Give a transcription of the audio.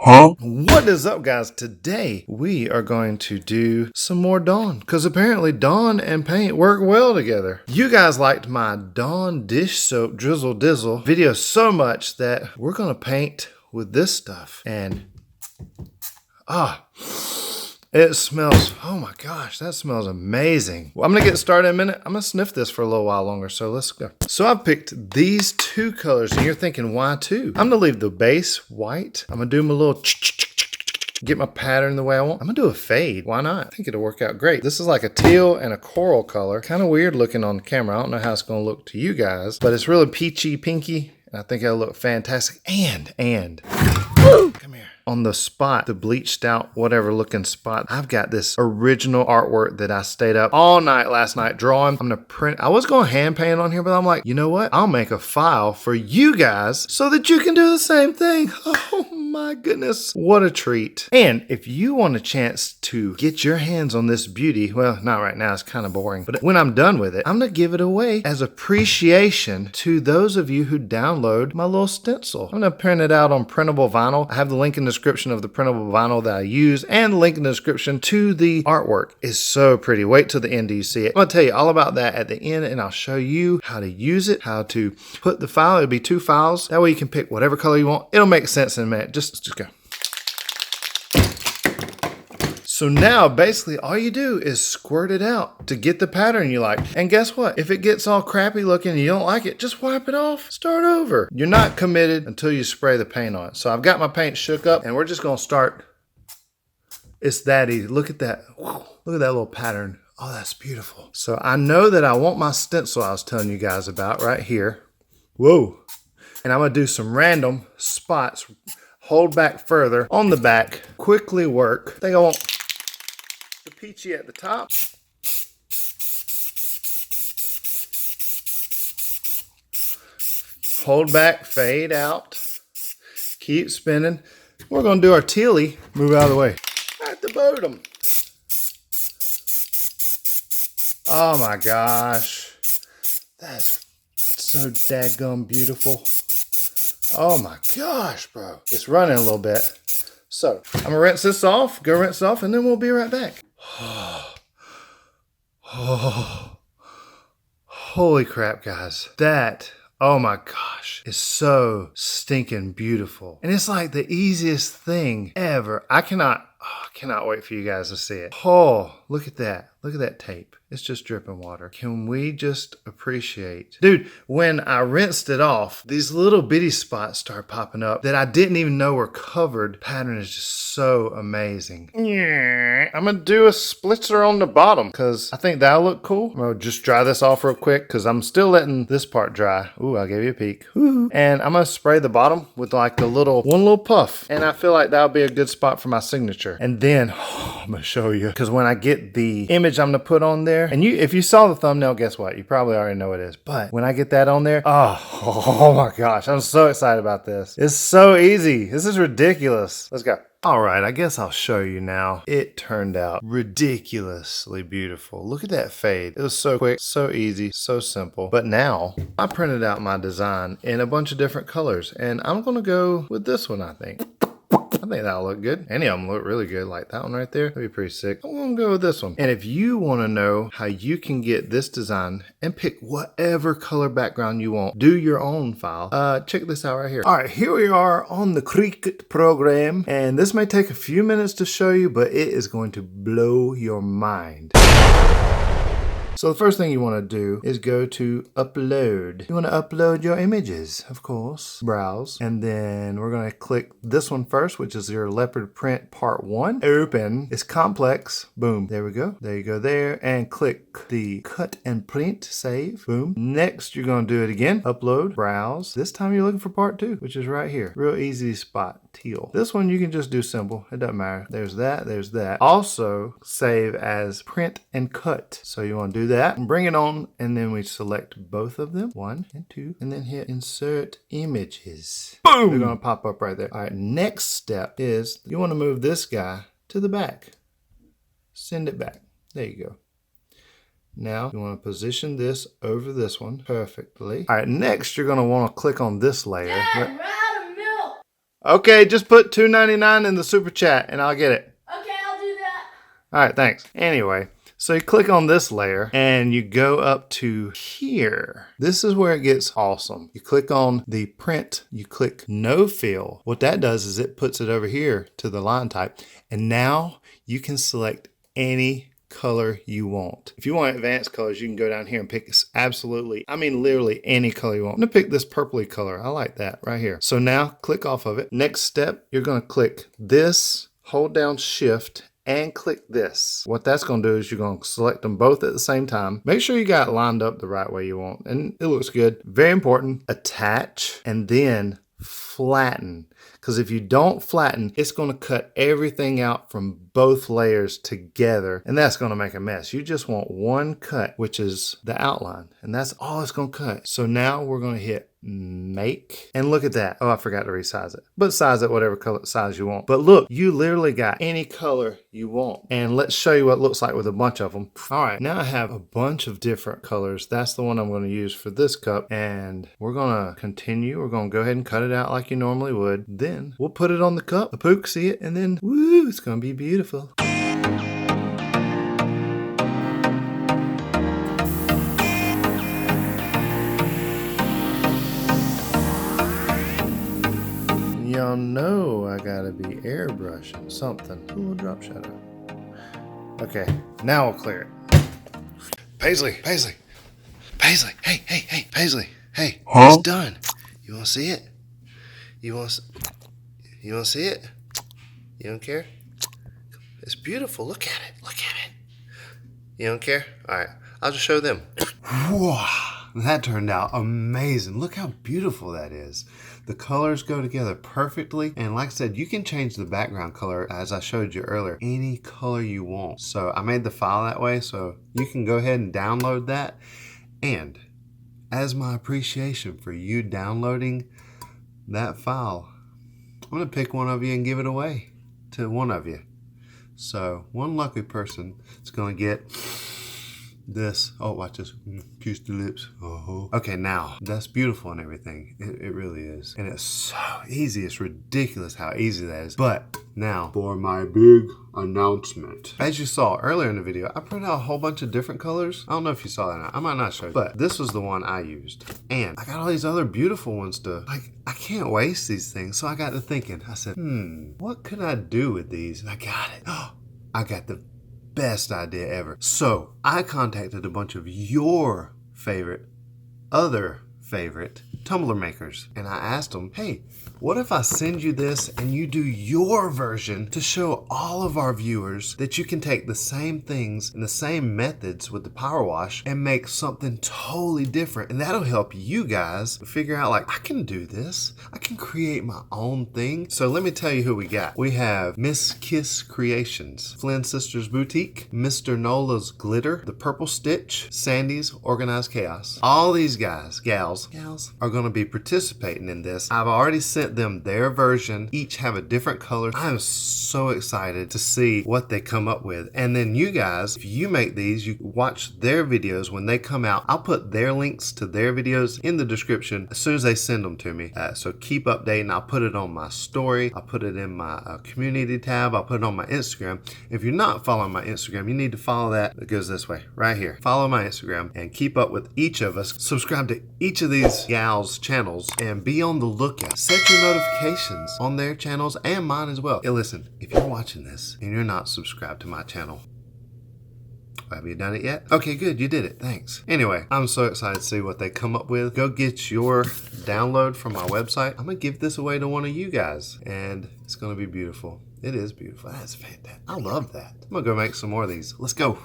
Huh? What is up, guys? Today we are going to do some more Dawn, because apparently Dawn and paint work well together. You guys liked my Dawn dish soap drizzle dizzle video so much that we're gonna paint with this stuff. And it smells, oh my gosh, that smells amazing. Well, I'm gonna get started in a minute. I'm gonna sniff this for a little while longer, so let's go. So I've picked these two colors, and you're thinking, why two? I'm gonna leave the base white. I'm gonna do my little get my pattern the way I want. I'm gonna do a fade. Why not? I think it'll work out great. This is like a teal and a coral color. Kind of weird looking on the camera. I don't know how it's gonna look to you guys, but it's really peachy pinky. And I think it'll look fantastic. And come here. On the spot, the bleached out, whatever looking spot, I've got this original artwork that I stayed up all night last night drawing. I'm gonna print. I was gonna hand paint on here, but I'm like, you know what? I'll make a file for you guys so that you can do the same thing. Oh my goodness, what a treat. And if you want a chance to get your hands on this beauty, well, not right now, it's kind of boring, but when I'm done with it, I'm gonna give it away as appreciation to those of you who download my little stencil. I'm gonna print it out on printable vinyl. I have the link in the description of the printable vinyl that I use and the link in the description to the artwork. It's so pretty. Wait till the end till you see it. I'm gonna tell you all about that at the end, and I'll show you how to use it, how to put the file. It'll be 2 files. That way you can pick whatever color you want. It'll make sense in a minute. Just go. So now basically all you do is squirt it out to get the pattern you like. And guess what? If it gets all crappy looking and you don't like it, just wipe it off, start over. You're not committed until you spray the paint on it. So I've got my paint shook up and we're just gonna start. It's that easy. Look at that. Whoa. Look at that little pattern. Oh, that's beautiful. So I know that I want my stencil I was telling you guys about right here. Whoa. And I'm gonna do some random spots. Hold back further on the back, quickly work. I think I want the peachy at the top. Hold back, fade out. Keep spinning. We're gonna do our tealy. Move out of the way. At the bottom. Oh my gosh. That's so daggum beautiful. Oh my gosh, bro. It's running a little bit. So I'm gonna rinse this off, go rinse it off, and then we'll be right back. Holy crap, guys. That, oh my gosh, is so stinking beautiful. And it's like the easiest thing ever. I cannot wait for you guys to see it. Oh, look at that. Look at that tape. It's just dripping water. Can we just appreciate? Dude, when I rinsed it off, these little bitty spots start popping up that I didn't even know were covered. The pattern is just so amazing. I'm gonna do a splitzer on the bottom because I think that'll look cool. I'm gonna just dry this off real quick because I'm still letting this part dry. Ooh, I gave you a peek. Ooh. And I'm gonna spray the bottom with like the one little puff. And I feel like that'll be a good spot for my signature. And then, I'm gonna show you because when I get the image I'm gonna put on there, and if you saw the thumbnail, guess what? You probably already know what it is. But when I get that on there, oh my gosh, I'm so excited about this. It's so easy. This is ridiculous. Let's go. All right, I guess I'll show you now. It turned out ridiculously beautiful. Look at that fade. It was so quick, so easy, so simple. But now I printed out my design in a bunch of different colors, and I'm gonna go with this one, I think. I think that'll look good. Any of them look really good, like that one right there. That'd be pretty sick. I'm gonna go with this one. And if you wanna know how you can get this design and pick whatever color background you want, do your own file, check this out right here. All right, here we are on the Cricut program. And this may take a few minutes to show you, but it is going to blow your mind. So the first thing you want to do is go to upload. You want to upload your images, of course. Browse. And then we're going to click this one first, which is your leopard print part 1. Open. It's complex. Boom. There we go. There you go there. And click the cut and print. Save. Boom. Next, you're going to do it again. Upload. Browse. This time you're looking for part 2, which is right here. Real easy spot. Teal. This one you can just do simple. It doesn't matter. There's that. There's that. Also save as print and cut. So you want to do that and bring it on, and then we select both of them, 1 and 2, and then hit insert images. Boom! They're gonna pop up right there. All right, next step is you want to move this guy to the back. Send it back. There you go. Now you want to position this over this one perfectly. All right, next you're going to want to click on this layer. Dad, we're out of milk. Okay, just put $2.99 in the super chat and I'll get it. Okay, I'll do that. All right, thanks. Anyway, so you click on this layer and you go up to here. This is where it gets awesome. You click on the print, you click no fill. What that does is it puts it over here to the line type. And now you can select any color you want. If you want advanced colors, you can go down here and pick absolutely, I mean literally any color you want. I'm gonna pick this purpley color. I like that right here. So now click off of it. Next step, you're gonna click this, hold down shift and click this. What that's gonna do is you're gonna select them both at the same time. Make sure you got it lined up the right way you want and it looks good. Very important, attach and then flatten. Because if you don't flatten, it's going to cut everything out from both layers together, and that's going to make a mess. You just want one cut, which is the outline, and that's all it's going to cut. So now we're going to hit make, and look at that. Oh, I forgot to resize it, but size it whatever color size you want. But look, you literally got any color you want, and let's show you what it looks like with a bunch of them. All right, now I have a bunch of different colors. That's the one I'm going to use for this cup, and we're going to continue. We're going to go ahead and cut it out like you normally would. Then we'll put it on the cup, the Pook see it, and then woo, it's going to be beautiful. Y'all know I gotta be airbrushing something. A little drop shadow. Okay, now we'll clear it. Paisley, hey, Paisley, hey, it's done. You wanna see it? You wanna see it? You don't care? It's beautiful, look at it. You don't care? All right, I'll just show them. Wow, that turned out amazing. Look how beautiful that is. The colors go together perfectly. And like I said, you can change the background color as I showed you earlier, any color you want. So I made the file that way so you can go ahead and download that. And as my appreciation for you downloading that file, I'm going to pick one of you and give it away to one of you. So one lucky person is going to get this. Oh, watch this. Kiss the lips. Oh. Okay, now that's beautiful and everything. It really is. And it's so easy. It's ridiculous how easy that is. But now for my big announcement. As you saw earlier in the video, I printed out a whole bunch of different colors. I don't know if you saw that or not. I might not show you. But this was the one I used. And I got all these other beautiful ones to, like, I can't waste these things. So I got to thinking. I said, what could I do with these? And I got it. Oh, I got the best idea ever. So I contacted a bunch of your other favorite tumbler makers, and I asked them, hey, what if I send you this and you do your version to show all of our viewers that you can take the same things and the same methods with the power wash and make something totally different, and that'll help you guys figure out, like, I can do this, I can create my own thing. So let me tell you who we got. We have Miss Kiss Creations, Flynn Sisters Boutique, Mr. Nola's Glitter, The Purple Stitch, Sandy's Organized Chaos. All these guys, gals are going to be participating in this. I've already sent them their version. Each have a different color. I'm so excited to see what they come up with. And then you guys, if you make these, you watch their videos when they come out. I'll put their links to their videos in the description as soon as they send them to me. So keep updating. I'll put it on my story. I'll put it in my community tab. I'll put it on my Instagram. If you're not following my Instagram, you need to follow that. It goes this way, right here. Follow my Instagram and keep up with each of us. Subscribe to each of these gals' channels and be on the lookout. Set your notifications on their channels and mine as well. Hey, listen, if you're watching this and you're not subscribed to my channel, have you done it yet? Okay, good, you did it, thanks. Anyway, I'm so excited to see what they come up with. Go get your download from my website. I'm gonna give this away to one of you guys, and it's gonna be beautiful. It is beautiful, that's fantastic. I love that. I'm gonna go make some more of these. Let's go.